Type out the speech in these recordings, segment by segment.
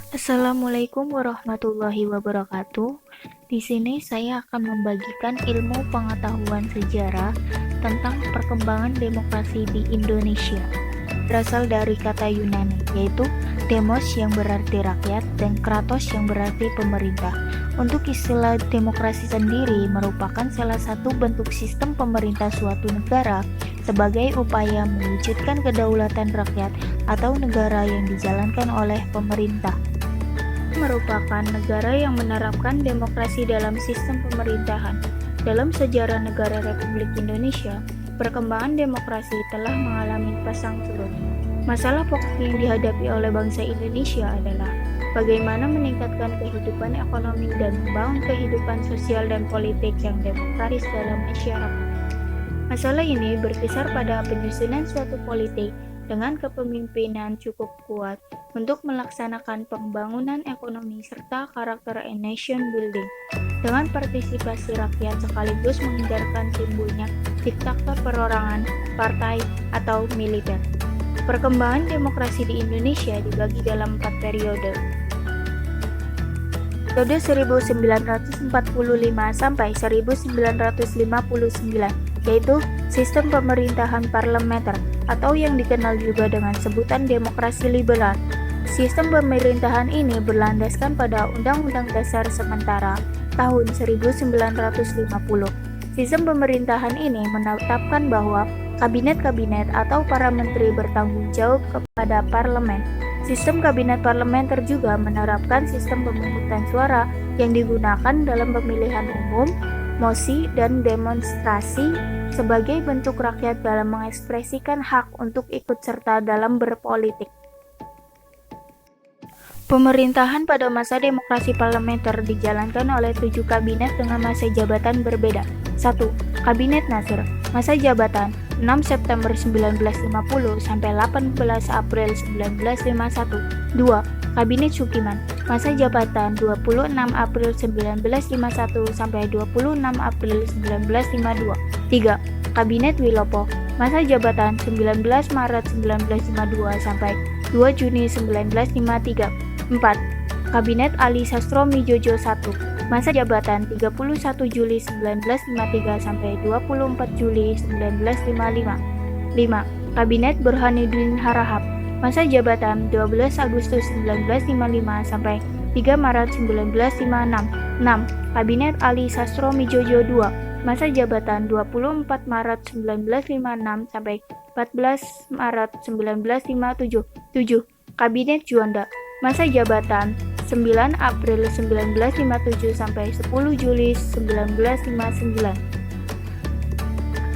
Assalamualaikum warahmatullahi wabarakatuh. Di sini saya akan membagikan ilmu pengetahuan sejarah tentang perkembangan demokrasi di Indonesia. Berasal dari kata Yunani, yaitu demos yang berarti rakyat dan kratos yang berarti pemerintah. Untuk istilah demokrasi sendiri merupakan salah satu bentuk sistem pemerintah suatu negara sebagai upaya mewujudkan kedaulatan rakyat atau negara yang dijalankan oleh pemerintah. Merupakan negara yang menerapkan demokrasi dalam sistem pemerintahan. Dalam sejarah negara Republik Indonesia, perkembangan demokrasi telah mengalami pasang surut. Masalah pokok yang dihadapi oleh bangsa Indonesia adalah bagaimana meningkatkan kehidupan ekonomi dan membangun kehidupan sosial dan politik yang demokratis dalam masyarakat. Masalah ini berkisar pada penyusunan suatu politik dengan kepemimpinan cukup kuat untuk melaksanakan pembangunan ekonomi serta karakter nation building dengan partisipasi rakyat sekaligus menghindarkan timbulnya diktator perorangan, partai, atau militer. Perkembangan demokrasi di Indonesia dibagi dalam 4 periode. Periode 1945 sampai 1959, yaitu sistem pemerintahan parlementer atau yang dikenal juga dengan sebutan demokrasi liberal. Sistem pemerintahan ini berlandaskan pada Undang-Undang Dasar Sementara tahun 1950. Sistem pemerintahan ini menetapkan bahwa kabinet-kabinet atau para menteri bertanggung jawab kepada parlemen. Sistem kabinet parlementer juga menerapkan sistem pemungutan suara yang digunakan dalam pemilihan umum, mosi, dan demonstrasi sebagai bentuk rakyat dalam mengekspresikan hak untuk ikut serta dalam berpolitik. Pemerintahan pada masa demokrasi parlementer dijalankan oleh 7 kabinet dengan masa jabatan berbeda. 1. Kabinet Nasir, masa jabatan 6 September 1950 sampai 18 April 1951. 2. Kabinet Sukiman, masa jabatan 26 April 1951 sampai 26 April 1952. 3. Kabinet Wilopo, masa jabatan 19 Maret 1952 sampai 2 Juni 1953. 4. Kabinet Ali Sastromijojo I, masa jabatan 31 Juli 1953 sampai 24 Juli 1955. 5. Kabinet Burhanuddin Harahap, masa jabatan 12 Agustus 1955 sampai 3 Maret 1956. 6. Kabinet Ali Sastromijojo II, masa jabatan 24 Maret 1956 sampai 14 Maret 1957. 7. Kabinet Juanda, masa jabatan 9 April 1957 sampai 10 Juli 1959.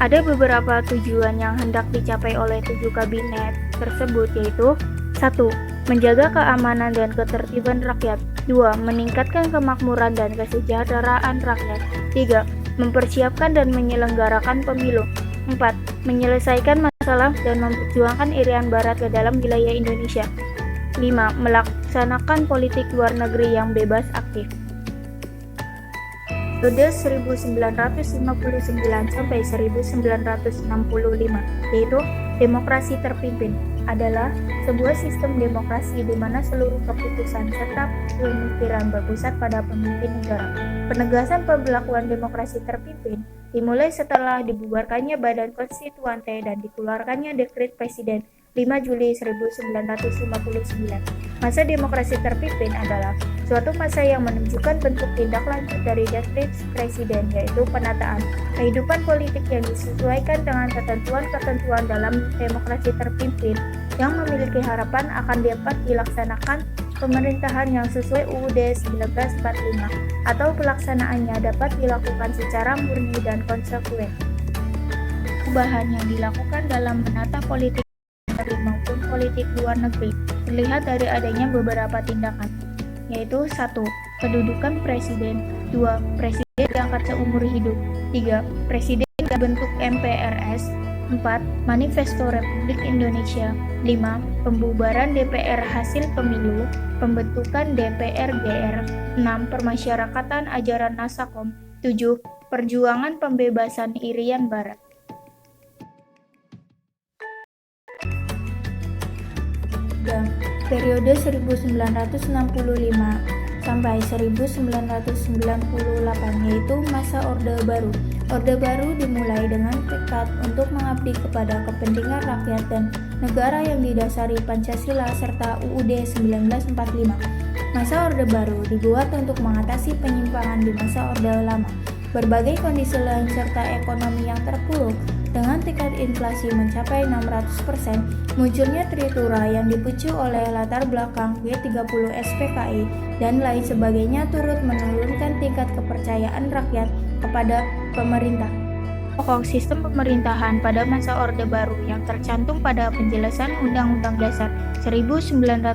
Ada beberapa tujuan yang hendak dicapai oleh 7 kabinet tersebut, yaitu 1. Menjaga keamanan dan ketertiban rakyat. 2. Meningkatkan kemakmuran dan kesejahteraan rakyat. 3. Mempersiapkan dan menyelenggarakan pemilu. 4. Menyelesaikan masalah dan memperjuangkan Irian Barat ke dalam wilayah Indonesia. 5. Melaksanakan politik luar negeri yang bebas aktif. Periode 1959 sampai 1965, yaitu demokrasi terpimpin, adalah sebuah sistem demokrasi di mana seluruh keputusan serta pemikiran berpusat pada pemimpin negara. Penegasan pemberlakuan demokrasi terpimpin dimulai setelah dibubarkannya Badan Konstituante dan dikeluarkannya Dekret Presiden 5 Juli 1959. Masa demokrasi terpimpin adalah suatu masa yang menunjukkan bentuk tindak lanjut dari Dekret Presiden, yaitu penataan kehidupan politik yang disesuaikan dengan ketentuan-ketentuan dalam demokrasi terpimpin yang memiliki harapan akan dapat dilaksanakan pemerintahan yang sesuai UUD 1945 atau pelaksanaannya dapat dilakukan secara murni dan konsekuen. Perubahan yang dilakukan dalam menata politik maupun politik luar negeri terlihat dari adanya beberapa tindakan, yaitu 1. Kedudukan presiden. 2. Presiden diangkat seumur hidup. 3. Presiden bentuk MPRS. 4. Manifesto Republik Indonesia. 5. Pembubaran DPR hasil pemilu. Pembentukan DPR GR. 6. Permasyarakatan ajaran Nasakom. 7. Perjuangan pembebasan Irian Barat. periode 1965 sampai 1998, yaitu masa Orde Baru. Orde Baru dimulai dengan tekad untuk mengabdi kepada kepentingan rakyat dan negara yang didasari Pancasila serta UUD 1945. Masa Orde Baru dibuat untuk mengatasi penyimpangan di masa Orde Lama. Berbagai kondisi lain serta ekonomi yang terpuruk dengan tingkat inflasi mencapai 600%, munculnya Tritura yang dipicu oleh latar belakang G30 SPKI dan lain sebagainya turut menurunkan tingkat kepercayaan rakyat kepada pemerintah. Pokok sistem pemerintahan pada masa Orde Baru yang tercantum pada penjelasan Undang-Undang Dasar 1945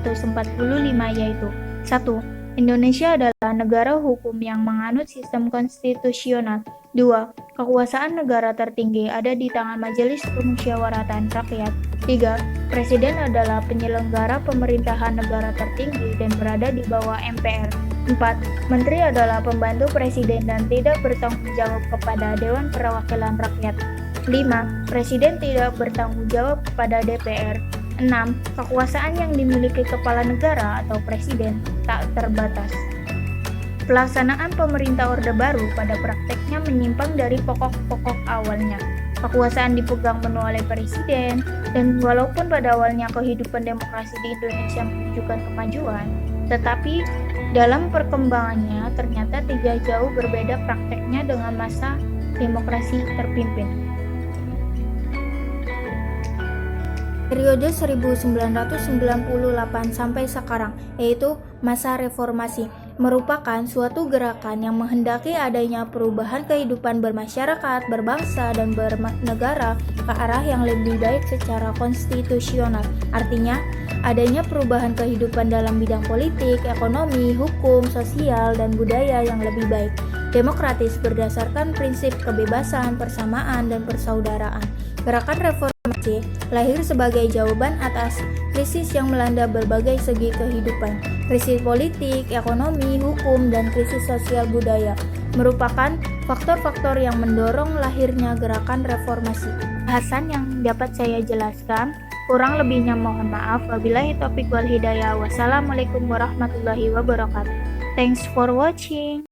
yaitu 1. Indonesia adalah negara hukum yang menganut sistem konstitusional. 2. Kekuasaan negara tertinggi ada di tangan Majelis Permusyawaratan Rakyat. 3. Presiden adalah penyelenggara pemerintahan negara tertinggi dan berada di bawah MPR. 4. Menteri adalah pembantu presiden dan tidak bertanggung jawab kepada Dewan Perwakilan Rakyat. 5. Presiden tidak bertanggung jawab kepada DPR. 6. Kekuasaan yang dimiliki kepala negara atau presiden tak terbatas. Pelaksanaan pemerintah Orde Baru pada prakteknya menyimpang dari pokok-pokok awalnya. Kekuasaan dipegang penuh oleh presiden, dan walaupun pada awalnya kehidupan demokrasi di Indonesia menunjukkan kemajuan, tetapi dalam perkembangannya ternyata tidak jauh berbeda prakteknya dengan masa demokrasi terpimpin. Periode 1998 sampai sekarang, yaitu masa reformasi, merupakan suatu gerakan yang menghendaki adanya perubahan kehidupan bermasyarakat, berbangsa, dan bernegara ke arah yang lebih baik secara konstitusional. Artinya, adanya perubahan kehidupan dalam bidang politik, ekonomi, hukum, sosial, dan budaya yang lebih baik, demokratis berdasarkan prinsip kebebasan, persamaan, dan persaudaraan. Gerakan reformasi lahir sebagai jawaban atas krisis yang melanda berbagai segi kehidupan. Krisis politik, ekonomi, hukum, dan krisis sosial budaya merupakan faktor-faktor yang mendorong lahirnya gerakan reformasi. Bahasan yang dapat saya jelaskan, kurang lebihnya mohon maaf. Wabillahi taufiq wal hidayah. Wassalamualaikum warahmatullahi wabarakatuh. Thanks for watching.